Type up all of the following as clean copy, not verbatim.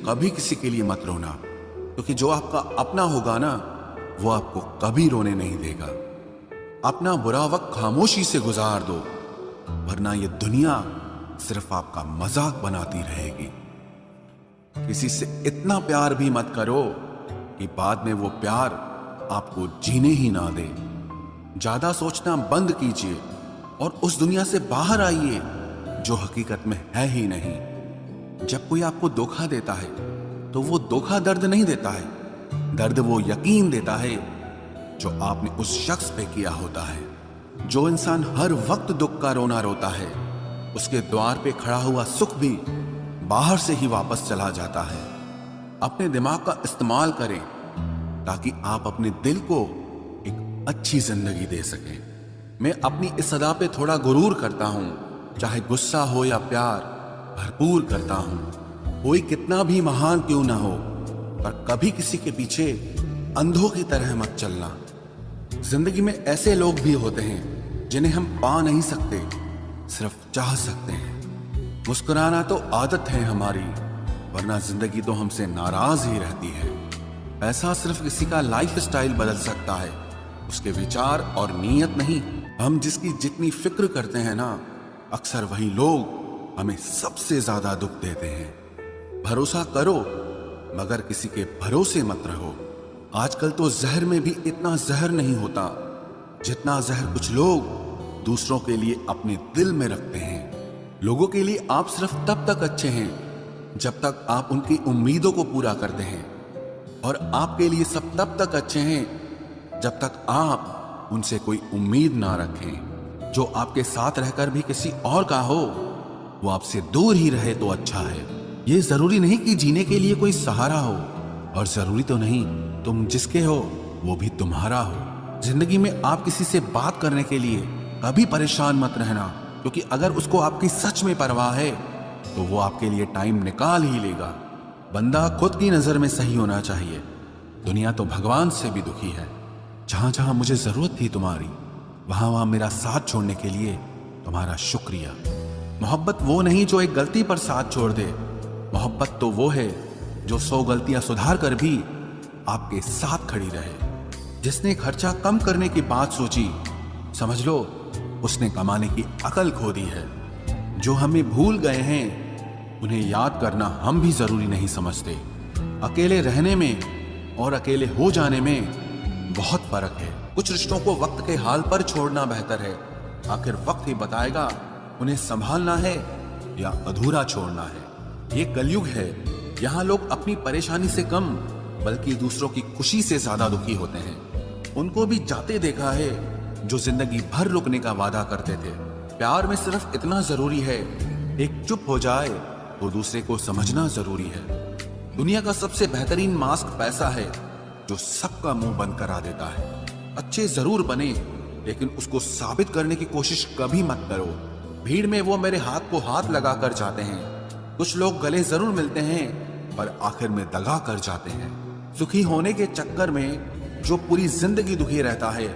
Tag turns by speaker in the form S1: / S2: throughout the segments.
S1: कभी किसी के लिए मत रोना, क्योंकि जो आपका अपना होगा ना, वो आपको कभी रोने नहीं देगा। अपना बुरा वक्त खामोशी से गुजार दो, वरना ये दुनिया सिर्फ आपका मजाक बनाती रहेगी। किसी से इतना प्यार भी मत करो कि बाद में वो प्यार आपको जीने ही ना दे। ज्यादा सोचना बंद कीजिए और उस दुनिया से बाहर आइए जो हकीकत में है ही नहीं। जब कोई आपको धोखा देता है तो वो धोखा दर्द नहीं देता है, दर्द वो यकीन देता है जो आपने उस शख्स पे किया होता है। जो इंसान हर वक्त दुख का रोना रोता है, उसके द्वार पे खड़ा हुआ सुख भी बाहर से ही वापस चला जाता है। अपने दिमाग का इस्तेमाल करें ताकि आप अपने दिल को एक अच्छी जिंदगी दे सकें। मैं अपनी इस अदा पे थोड़ा गुरूर करता हूं, चाहे गुस्सा हो या प्यार भरपूर करता हूं। कोई कितना भी महान क्यों ना हो, पर कभी किसी के पीछे अंधों की तरह मत चलना। जिंदगी में ऐसे लोग भी होते हैं जिन्हें हम पा नहीं सकते, सिर्फ चाह सकते हैं। मुस्कुराना तो आदत है हमारी, वरना जिंदगी तो हमसे नाराज ही रहती है। पैसा सिर्फ किसी का लाइफ स्टाइल बदल सकता है, उसके विचार और नीयत नहीं। हम जिसकी जितनी फिक्र करते हैं ना, अक्सर वही लोग हमें सबसे ज्यादा दुख देते हैं। भरोसा करो मगर किसी के भरोसे मत रहो। आजकल तो जहर में भी इतना जहर नहीं होता जितना जहर कुछ लोग दूसरों के लिए अपने दिल में रखते हैं। लोगों के लिए आप सिर्फ तब तक अच्छे हैं जब तक आप उनकी उम्मीदों को पूरा करते हैं, और आपके लिए सब तब तक अच्छे हैं जब तक आप उनसे कोई उम्मीद ना रखें। जो आपके साथ रहकर भी किसी और का हो, वो आपसे दूर ही रहे तो अच्छा है। ये जरूरी नहीं कि जीने के लिए कोई सहारा हो, और जरूरी तो नहीं तुम जिसके हो वो भी तुम्हारा हो। जिंदगी में आप किसी से बात करने के लिए कभी परेशान मत रहना, क्योंकि अगर उसको आपकी सच में परवाह है तो वो आपके लिए टाइम निकाल ही लेगा। बंदा खुद की नजर में सही होना चाहिए। दुनिया तो भगवान से भी दुखी है। जहां जहां मुझे जरूरत थी तुम्हारी, वहां वहां मेरा साथ छोड़ने के लिए तुम्हारा शुक्रिया। मोहब्बत वो नहीं जो एक गलती पर साथ छोड़ दे, मोहब्बत तो वो है जो 100 गलतियां सुधार कर भी आपके साथ खड़ी रहे। जिसने खर्चा कम करने की बात सोची, समझ लो उसने कमाने की अकल खो दी है। जो हमें भूल गए हैं उन्हें याद करना हम भी जरूरी नहीं समझते। अकेले रहने में और अकेले हो जाने में बहुत फर्क है। कुछ रिश्तों को वक्त के हाल पर छोड़ना बेहतर है। आखिर वक्त ही बताएगा उन्हें संभालना है या अधूरा छोड़ना है। ये कलयुग है, यहाँ लोग अपनी परेशानी से कम बल्कि दूसरों की खुशी से ज्यादा दुखी होते हैं। उनको भी जाते देखा है जो जिंदगी भर रुकने का वादा करते थे। प्यार में सिर्फ इतना जरूरी है, एक चुप हो जाए तो दूसरे को समझना जरूरी है। दुनिया का सबसे बेहतरीन मास्क पैसा है, जो सबका मुंह बंद करा देता है। अच्छे जरूर बने, लेकिन उसको साबित करने की कोशिश कभी मत करो। भीड़ में वो मेरे हाथ को हाथ लगा कर जाते हैं। कुछ लोग गले जरूर मिलते हैं, पर आखिर में दगा कर जाते हैं। सुखी होने के चक्कर में जो पूरी जिंदगी दुखी रहता है,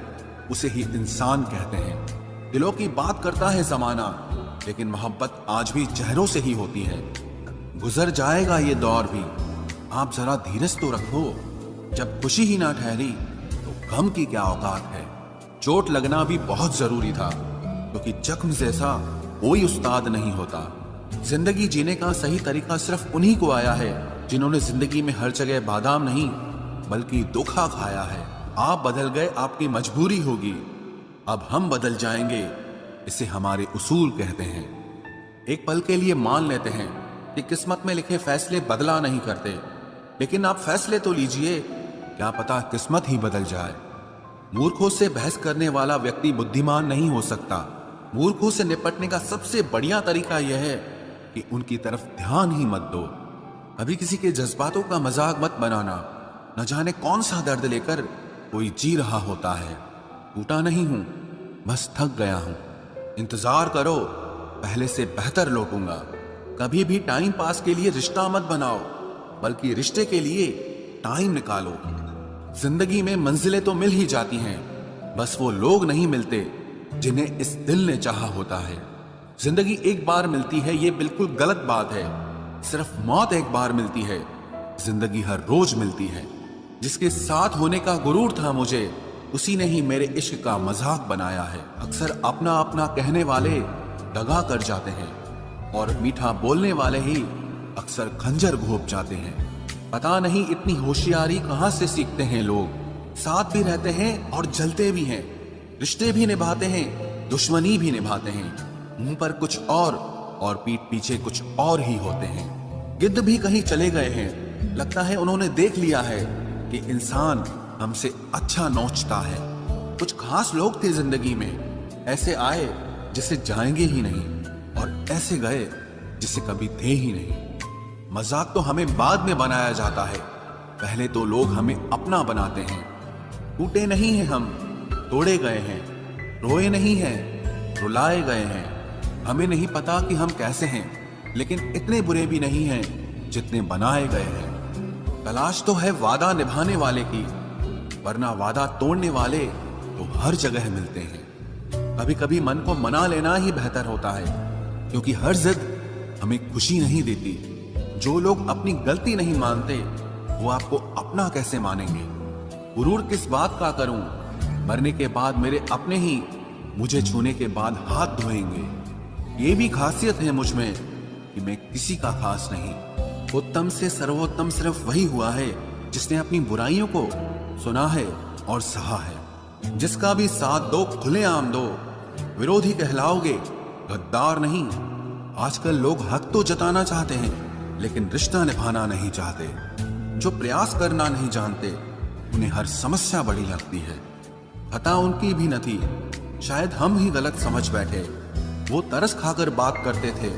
S1: उसे ही इंसान कहते हैं। दिलों की बात करता है जमाना, लेकिन मोहब्बत आज भी चेहरों से ही होती है। गुजर जाएगा ये दौर भी, आप जरा धीरज तो रखो। जब खुशी ही ना ठहरी तो गम की क्या औकात है। चोट लगना भी बहुत जरूरी था, क्योंकि जख्म जैसा कोई उस्ताद नहीं होता। जिंदगी जीने का सही तरीका सिर्फ उन्हीं को आया है जिन्होंने जिंदगी में हर जगह बादाम नहीं बल्कि धोखा खाया है। आप बदल गए, आपकी मजबूरी होगी, अब हम बदल जाएंगे, इसे हमारे उसूल कहते हैं। एक पल के लिए मान लेते हैं कि किस्मत में लिखे फैसले बदला नहीं करते, लेकिन आप फैसले तो लीजिए, क्या पता किस्मत ही बदल जाए। मूर्खों से बहस करने वाला व्यक्ति बुद्धिमान नहीं हो सकता। मूर्खों से निपटने का सबसे बढ़िया तरीका यह है कि उनकी तरफ ध्यान ही मत दो। अभी किसी के जज्बातों का मजाक मत बनाना। न जाने कौन सा दर्द लेकर कोई जी रहा होता है। टूटा नहीं हूं, बस थक गया हूं। इंतजार करो, पहले से बेहतर लौटूंगा। कभी भी टाइम पास के लिए रिश्ता मत बनाओ, बल्कि रिश्ते के लिए टाइम निकालो। जिंदगी में मंजिलें तो मिल ही जाती हैं, बस वो लोग नहीं मिलते जिन्हें इस दिल ने चाहा होता है। जिंदगी एक बार मिलती है, ये बिल्कुल गलत बात है। सिर्फ मौत एक बार मिलती है, जिंदगी हर रोज मिलती है। जिसके साथ होने का गुरूर था मुझे, उसी ने ही मेरे इश्क का मजाक बनाया है। अक्सर अपना अपना कहने वाले दगा कर जाते हैं और मीठा बोलने वाले ही अक्सर खंजर घोंप जाते हैं। पता नहीं इतनी होशियारी कहां से सीखते हैं लोग। साथ भी रहते हैं और जलते भी हैं, रिश्ते भी निभाते हैं, दुश्मनी भी निभाते हैं। मुंह पर कुछ और पीठ पीछे कुछ और ही होते हैं। गिद्ध भी कहीं चले गए हैं, लगता है उन्होंने देख लिया है कि इंसान हमसे अच्छा नोचता है। कुछ खास लोग थे जिंदगी में, ऐसे आए जिसे जाएंगे ही नहीं और ऐसे गए जिसे कभी थे ही नहीं। मजाक तो हमें बाद में बनाया जाता है, पहले तो लोग हमें अपना बनाते हैं। टूटे नहीं हैं हम, तोड़े गए हैं, रोए नहीं हैं, रुलाए गए हैं। हमें नहीं पता कि हम कैसे हैं, लेकिन इतने बुरे भी नहीं हैं जितने बनाए गए हैं। तलाश तो है वादा निभाने वाले की, वरना वादा तोड़ने वाले तो हर जगह मिलते हैं। कभी कभी मन को मना लेना ही बेहतर होता है, क्योंकि हर जिद हमें खुशी नहीं देती। जो लोग अपनी गलती नहीं मानते, वो आपको अपना कैसे मानेंगे। गुरूर किस बात का करूं, मरने के बाद मेरे अपने ही मुझे छूने के बाद हाथ धोएंगे। ये भी खासियत है मुझ में कि मैं किसी का खास नहीं। उत्तम से सर्वोत्तम सिर्फ वही हुआ है जिसने अपनी बुराइयों को सुना है और सहा है। जिसका भी साथ दो खुलेआम दो, विरोधी कहलाओगे, गद्दार नहीं। आजकल लोग हक तो जताना चाहते हैं, लेकिन रिश्ता निभाना नहीं चाहते। जो प्रयास करना नहीं जानते, उन्हें हर समस्या बड़ी लगती है। खता उनकी भी न थी, शायद हम ही गलत समझ बैठे। वो तरस खाकर बात करते थे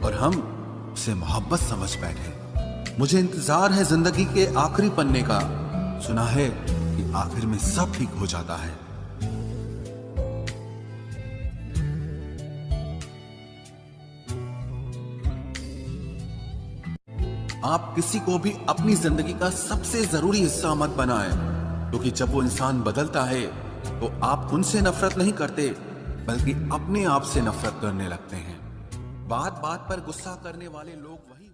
S1: और हम उसे मोहब्बत समझ बैठे। मुझे इंतजार है जिंदगी के आखिरी पन्ने का, सुना है कि आखिर में सब ठीक हो जाता है। आप किसी को भी अपनी जिंदगी का सबसे जरूरी हिस्सा मत बनाएं, क्योंकि जब वो इंसान बदलता है तो आप उनसे नफरत नहीं करते, बल्कि अपने आप से नफरत करने लगते हैं। बात बात पर गुस्सा करने वाले लोग वही